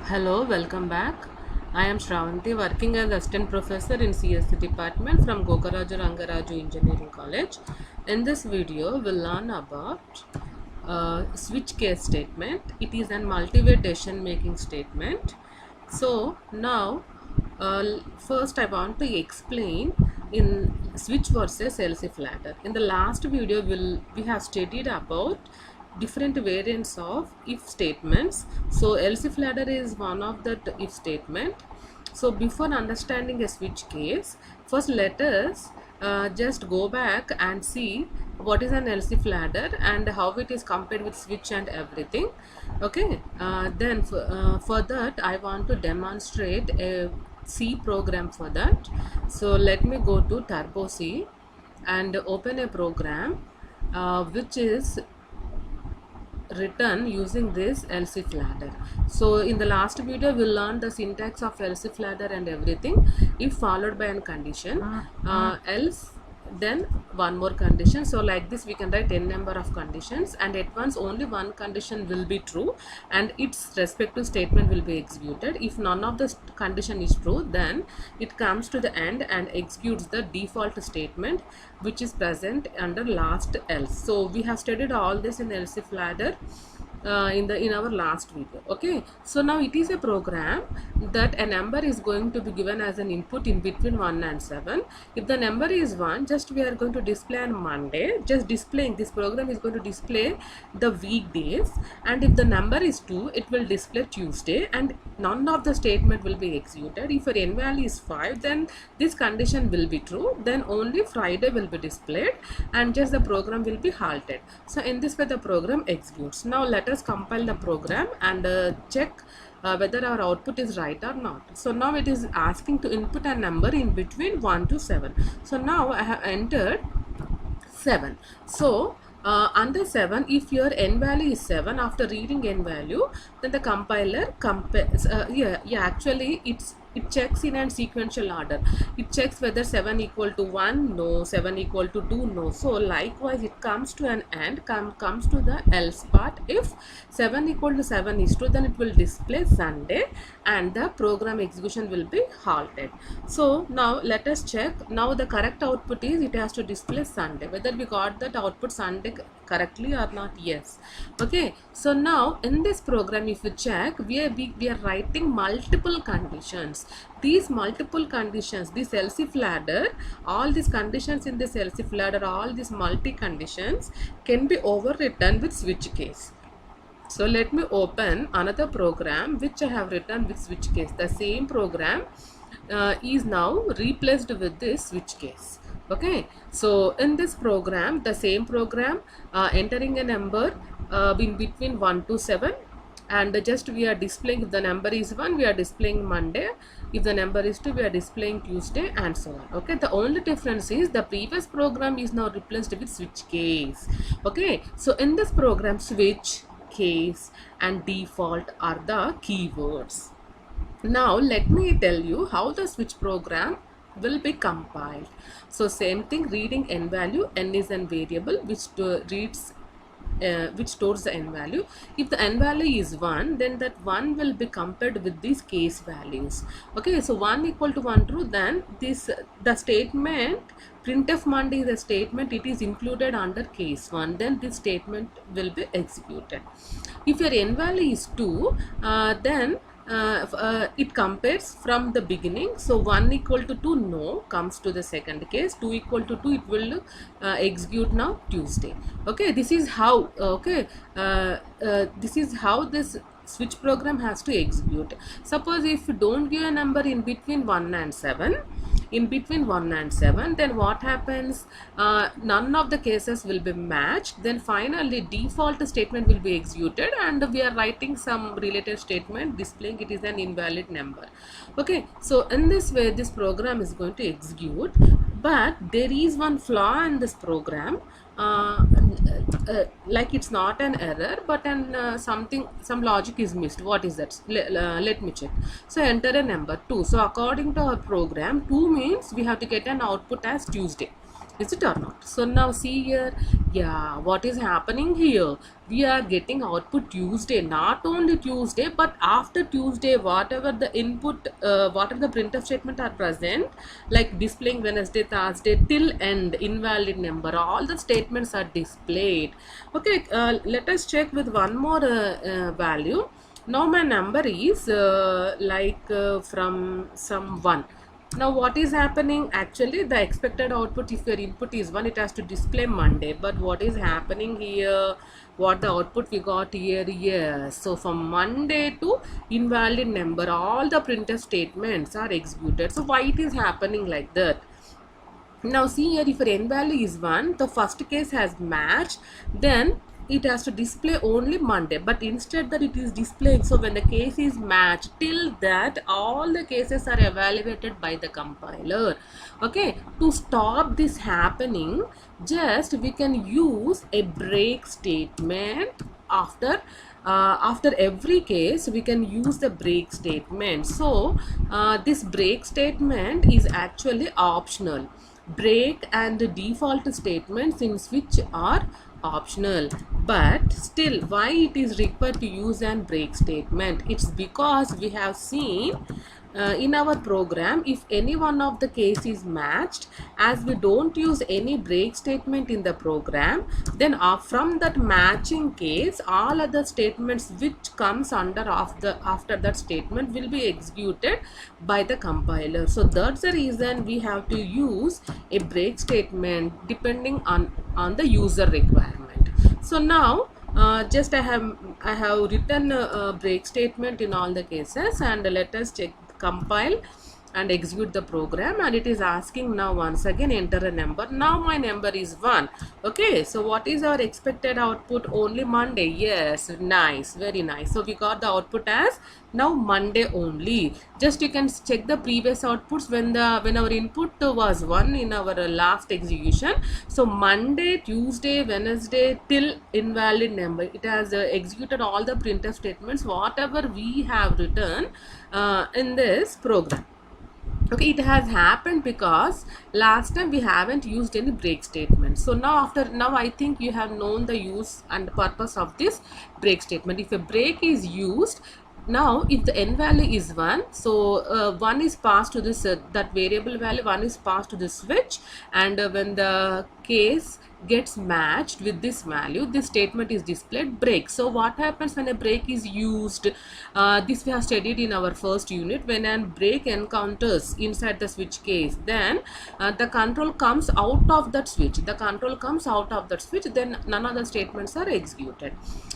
Hello, welcome back. I am Shravanti, working as assistant professor in CSC department from Gokaraju Rangaraju Engineering College. In this video, we'll learn about switch case statement. It is a multi-way decision making statement. So now, first I want to explain in switch versus LCF ladder. In the last video, we have studied about different variants of if statements. So LCF ladder is one of the if statement. So before understanding a switch case, first let us just go back and see what is an LCF ladder and how it is compared with switch and everything. Okay, then for that I want to demonstrate a C program for that. So let me go to Turbo C and open a program which is written using this LCF ladder. So in the last video we learned the syntax of LCF ladder and everything. If followed by a condition, else then one more condition. So like this we can write n number of conditions, and at once only one condition will be true and its respective statement will be executed. If none of the condition is true, then it comes to the end and executes the default statement which is present under last else. So we have studied all this in LCF ladder in our last video. Okay, so now it is a program that a number is going to be given as an input in between 1 and 7. If the number is 1, just we are going to display on Monday, just displaying, this program is going to display the weekdays, and if the number is 2, it will display Tuesday, and none of the statement will be executed. If your n value is 5, then this condition will be true, then only Friday will be displayed and just the program will be halted. So in this way the program executes. Now let us compile the program and check whether our output is right or not. So now it is asking to input a number in between 1 to 7. So now I have entered 7. So under 7, if your n value is 7, after reading n value, then the compiler compares. Actually it checks in a sequential order. It checks whether 7 equal to 1, no, 7 equal to 2, no. So likewise it comes to an end, comes to the else part. If 7 equal to 7 is true, then it will display Sunday and the program execution will be halted. So now let us check. Now the correct output is it has to display Sunday. Whether we got that output Sunday correctly or not? Yes. Okay, so now in this program if you check, we are writing multiple conditions. These multiple conditions, this LCF ladder, all these conditions in this LCF ladder, all these multi conditions can be overwritten with switch case. So let me open another program which I have written with switch case. The same program is now replaced with this switch case. Okay, so in this program, the same program, entering a number in between 1 to 7, and just we are displaying, if the number is 1, we are displaying Monday, if the number is 2, we are displaying Tuesday, and so on. Okay, the only difference is the previous program is now replaced with switch case. Okay, so in this program, switch, case and default are the keywords. Now let me tell you how the switch program will be compiled. So same thing, reading n value, n is an variable which stores the n value. If the n value is 1, then that 1 will be compared with these case values. Okay, so 1 equal to 1 true, then the statement printf Monday is a statement, it is included under case 1, then this statement will be executed. If your n value is 2, then it compares from the beginning. So 1 equal to 2, no, comes to the second case. 2 equal to 2, it will execute now Tuesday. Okay, this is how, this is how this switch program has to execute. Suppose if you don't give a number in between 1 and 7, then what happens? None of the cases will be matched. Then finally default statement will be executed and we are writing some related statement displaying it is an invalid number. Okay, so in this way this program is going to execute, but there is one flaw in this program. Like it's not an error, but some logic is missed. What is that? Let me check. So enter a number 2. So according to our program, 2 means we have to get an output as Tuesday. Is it or not? So now see here, yeah, what is happening here? We are getting output Tuesday, not only Tuesday, but after Tuesday, whatever the input, whatever the printf statement are present, like displaying Wednesday, Thursday till end, invalid number, all the statements are displayed. Okay, let us check with one more value. Now my number is from some 1. Now what is happening? Actually the expected output, if your input is 1, it has to display Monday. But what is happening here? What the output we got here? Yes. So from Monday to invalid number, all the printf statements are executed. So why it is happening like that? Now see here, if your n value is 1, the first case has matched, then it has to display only Monday, but instead that it is displaying. So when the case is matched, till that all the cases are evaluated by the compiler. Okay, to stop this happening, just we can use a break statement after every case. We can use the break statement. So this break statement is actually optional. Break and the default statements in switch are optional, but still why it is required to use an break statement? It's because we have seen in our program, if any one of the case is matched, as we don't use any break statement in the program, then from that matching case, all other statements which comes after that statement will be executed by the compiler. So that's the reason we have to use a break statement depending on the user requirement. So now just I have written a break statement in all the cases, and let us check, compile and execute the program, and it is asking now once again enter a number. Now my number is 1. Okay, so what is our expected output? Only Monday. Yes, nice, very nice. So we got the output as now Monday only. Just you can check the previous outputs when our input was 1 in our last execution. So Monday, Tuesday, Wednesday till invalid number, it has executed all the printf statements whatever we have written in this program. Okay, it has happened because last time we haven't used any break statement. So now I think you have known the use and purpose of this break statement. If a break is used, now if the n value is 1, so 1 is passed to this that variable value, 1 is passed to the switch, and when the case gets matched with this value, this statement is displayed break. So what happens when a break is used? This we have studied in our first unit. When a break encounters inside the switch case, then the control comes out of that switch. Then none of the statements are executed.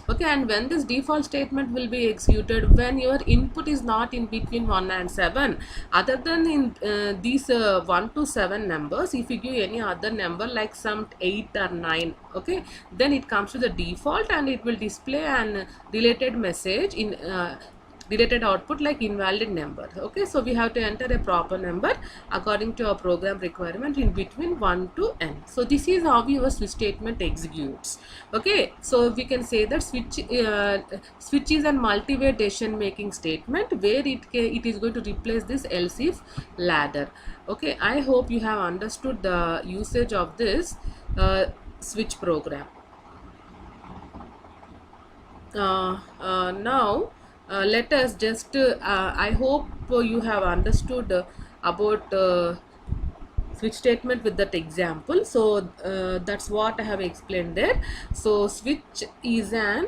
Okay, and when this default statement will be executed, when your input is not in between 1 and 7, other than in these 1 to 7 numbers, if you give any other number like some 8 or 9, okay, then it comes to the default and it will display an related message in related output like invalid number. Okay, so we have to enter a proper number according to our program requirement in between 1 to n. So this is how your switch statement executes. Okay, so we can say that switch is a multi-way decision making statement where it is going to replace this else if ladder. Okay, I hope you have understood the usage of this switch program. Now let us just I hope you have understood about switch statement with that example. So that's what I have explained there. So switch is an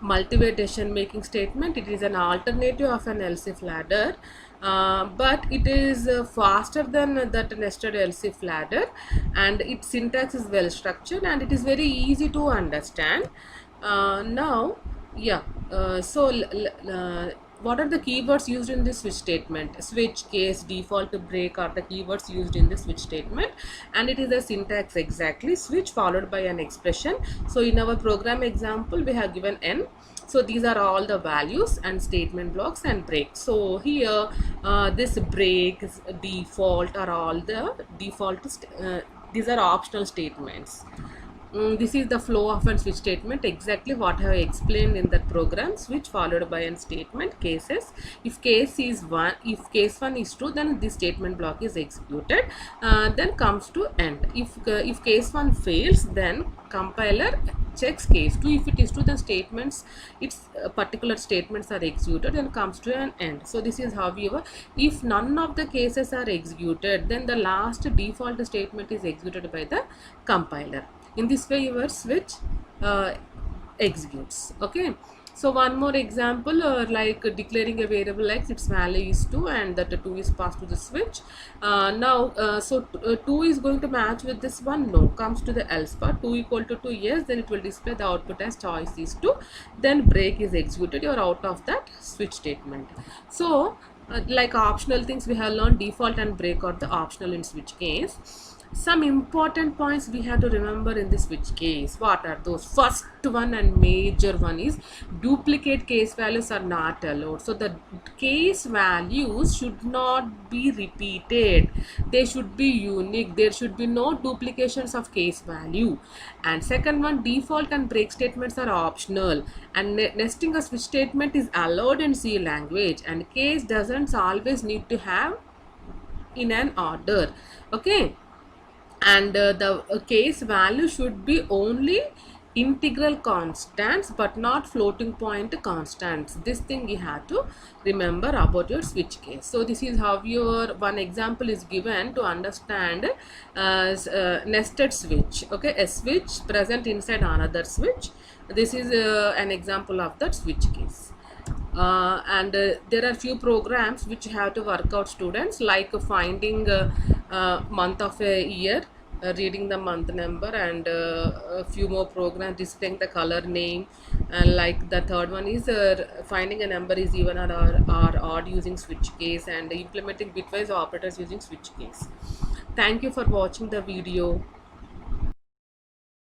multi-way decision making statement. It is an alternative of an else if ladder, but it is faster than that nested else if ladder, and its syntax is well structured and it is very easy to understand. Now yeah, what are the keywords used in this switch statement? Switch, case, default, break are the keywords used in this switch statement, and it is a syntax exactly switch followed by an expression. So in our program example we have given n. So these are all the values and statement blocks and break. So here this break, default are all the default these are optional statements. This is the flow of a switch statement, exactly what I have explained in that program. Switch followed by a statement, cases. If case 1 is true, then this statement block is executed, then comes to end. If case 1 fails, then compiler checks case 2. If it is true, then statements, its particular statements are executed and comes to an end. So this is how you, if none of the cases are executed, then the last default statement is executed by the compiler. In this way your switch executes. Okay, so one more example, like declaring a variable x, its value is 2 and that 2 is passed to the switch. Now 2 is going to match with this one, no, comes to the else part. 2 equal to 2, yes, then it will display the output as choice is 2, then break is executed, you are out of that switch statement. So like optional things we have learned, default and break are the optional in switch case. Some important points we have to remember in the switch case. What are those? First one and major one is duplicate case values are not allowed. So the case values should not be repeated, they should be unique, there should be no duplications of case value. And second one, default and break statements are optional, and nesting a switch statement is allowed in C language, and case doesn't always need to have in an order. Okay, and the case value should be only integral constants but not floating point constants. This thing you have to remember about your switch case. So this is how your one example is given to understand nested switch. Okay, a switch present inside another switch. This is an example of that switch case. And there are few programs which you have to work out, students, like finding month of a year, reading the month number, and a few more programs displaying the color name, and like the third one is finding a number is even or odd using switch case, and implementing bitwise operators using switch case. Thank you for watching the video.